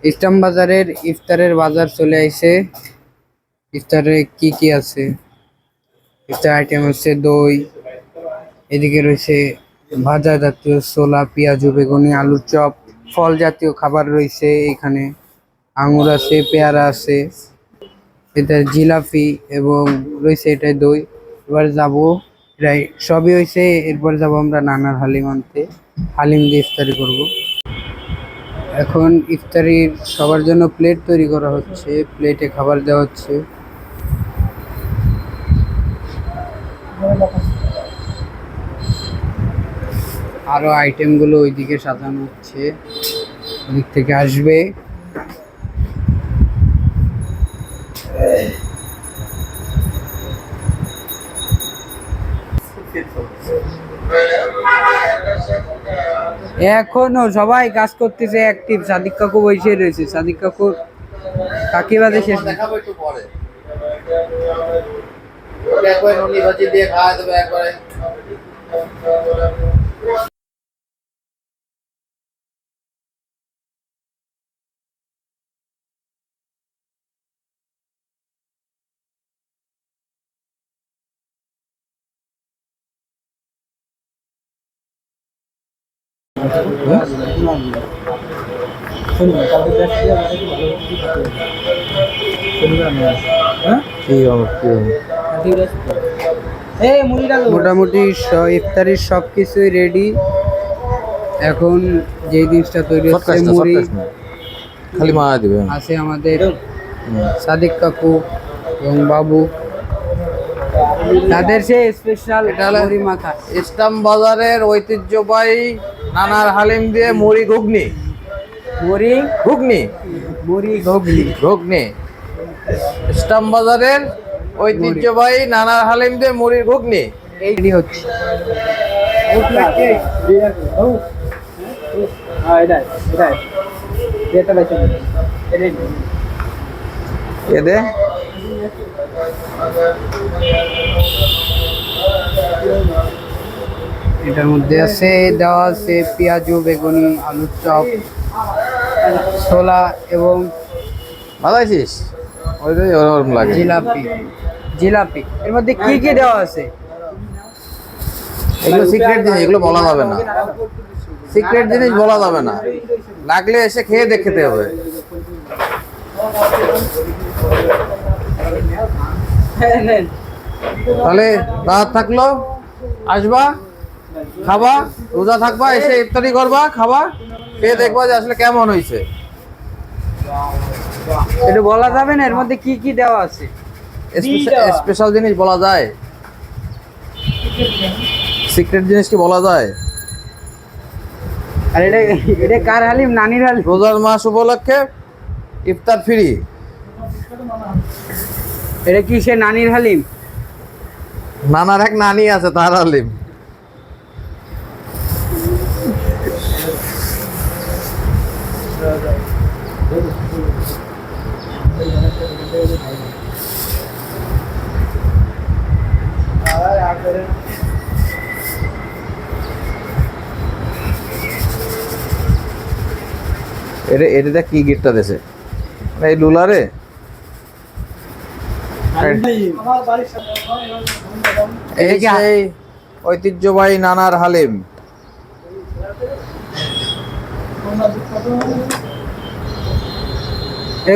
ইস্টাম বাজারের ইফতারের বাজার চলে আইছে। ইফতারে কি কি আছে? ইফতার আইটেম হচ্ছে দই, এদিকে রয়েছে ভাজা জাতীয় ছোলা, পেঁয়াজু, বেগুনি, আলুর চপ, ফল জাতীয় খাবার রয়েছে এখানে। আঙুর আছে, পেয়ারা আছে, এটা জিলাপি এবং রয়েছে এটাই দই। এবার যাবো প্রায় সবই হয়েছে, এরপর যাবো আমরা নানার হালিম আনতে। হালিম দিয়ে ইফতারি করব। এখন ইফতারির সবার জন্য প্লেট তৈরি করা হচ্ছে, প্লেটে খাবার দেওয়া হচ্ছে। আরো আইটেমগুলো ওইদিকে সাজানো হচ্ছে, ওদিক থেকে আসবে। এখনো সবাই কাজ করতেছে অ্যাক্টিভ। সাদিক কাকু বসে রয়েছে, সাদিক কাকুর কাকিবাদে শেষ। দেখাবো একটু পরে। একবার ননি ভাজি দিয়ে খাওয়া দেবে একবারে। মোটামুটি ইফতারির সবকিছুই রেডি। এখন যে জিনিসটা তৈরি হচ্ছে মুড়ি খালি মা দিবে আছে আমাদের সাদিক কাকু এবং বাবু, তাদের সে স্পেশাল মুড়ি মাখা। ইস্টাম বাজারের ঐতিহ্যবাহী নানার হালিম দিয়ে মুড়ি ঘুগনি। মুড়ি ঘুগনি মুড়ি ঘুগনি ঘুগনি ইস্টাম বাজারের ঐতিহ্যবাহী নানার হালিম দিয়ে মুড়ির ঘুগনি এইটি হচ্ছে। এদে এটার মধ্যে আছে দেওয়া আছে পেঁয়াজু, বেগুনি, আলুর চপ, ছোলা এবং ভালো আছিস? ওইটাই ওরকম লাগে। জিলাপি। জিলাপি এর মধ্যে কি কি দেওয়া আছে? এগুলো সিক্রেট জিনিস, এগুলো বলা যাবে না। সিক্রেট জিনিস বলা যাবে না, লাগলে এসে খেয়ে দেখতে হবে। তাহলে রাত থাকলো, আসবা, খাবা, রোজা থাকবা, এসে ইফতারি করবা, খাবা, খেয়ে দেখবা যে আসলে কেমন হয়েছে। এটা বলা যাবে না এর মধ্যে কি কি দেওয়া আছে? স্পেশাল জিনিস বলা যায়? সিক্রেট জিনিস কি বলা যায়? আর এটা এটা কার হালিম? নানির হালিম। রোজার মাস উপলক্ষে ইফতার ফ্রি। এটা কি সে নানির হালিম? নানার এক নানি আছে, তার হালিম। এটা কি গিফটটা দেছে এই লুলারে? এই সেই ঐতিহ্যবাহী নানার হালিম।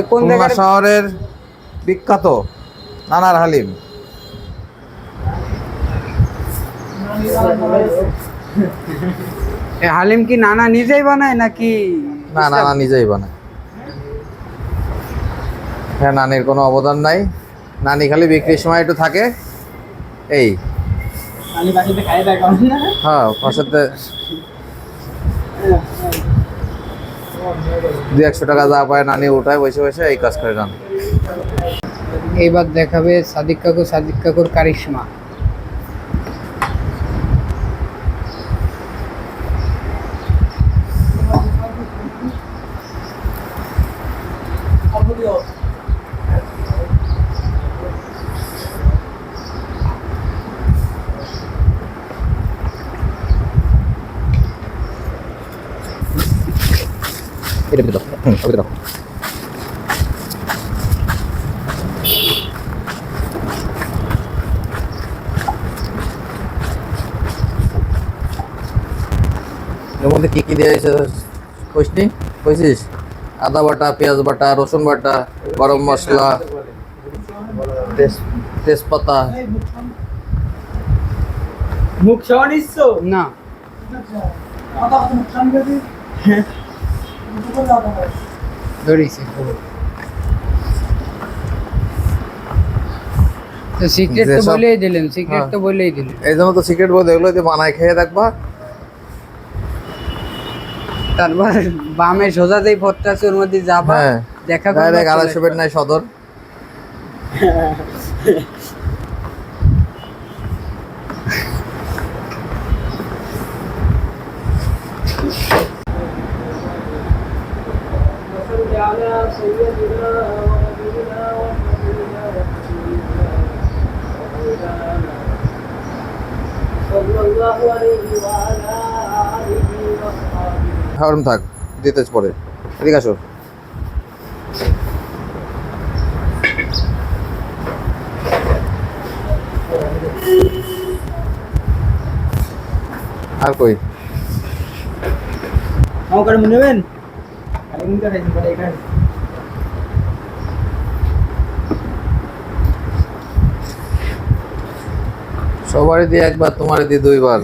কোন খুলনা শহরের বিখ্যাত নানার হালিম। হালিম কি নানা নিজেই বানায় নাকি? না, নানা নিজেই বানায়। হ্যাঁ, নানির কোনো অবদান নাই। নানি খালি বিক্রির সময় একটু থাকে। এই হ্যাঁ, পাশেতে 200-100 টাকা যা পায় নানি উঠায় বসে বসে এই কাজ করে যান। এইবার দেখাবে সাদিক কাকু, সাদিক কাকুর কারিশমা। এটা ওকে রাখো। এর মধ্যে কি কি দেওয়া হয়েছে কইসনি কইছিস? আদা বাটা, পেঁয়াজ বাটা, রসুন বাটা, গরম মশলা, তেজপাতা। মুখ সহ নিচ্ছ? না ধরেছে তো সিক্রেট তো যেসব- বলেই দিলেন, সিক্রেট হ্যাঁ। তো বলেই দিলেন। এই জন্য তো সিক্রেট বলতে এগুলো দিয়ে বানায় খেয়ে দেখবা। তারপর বামে সোজা যেই পথটা আছে ওর মধ্যে যাবা, হ্যাঁ দেখা করবা, ডাইরেক্ট চলে 250 বেড নাই সদর। হারুন থাক, দিতেছ পরে। এদিকে আসো। আর কই আমার করে মনে নেবেন? আমি মুখে খাইছি পরে এখানে। সবারই দিয়ে একবার, তোমারই দিয়ে দুইবার।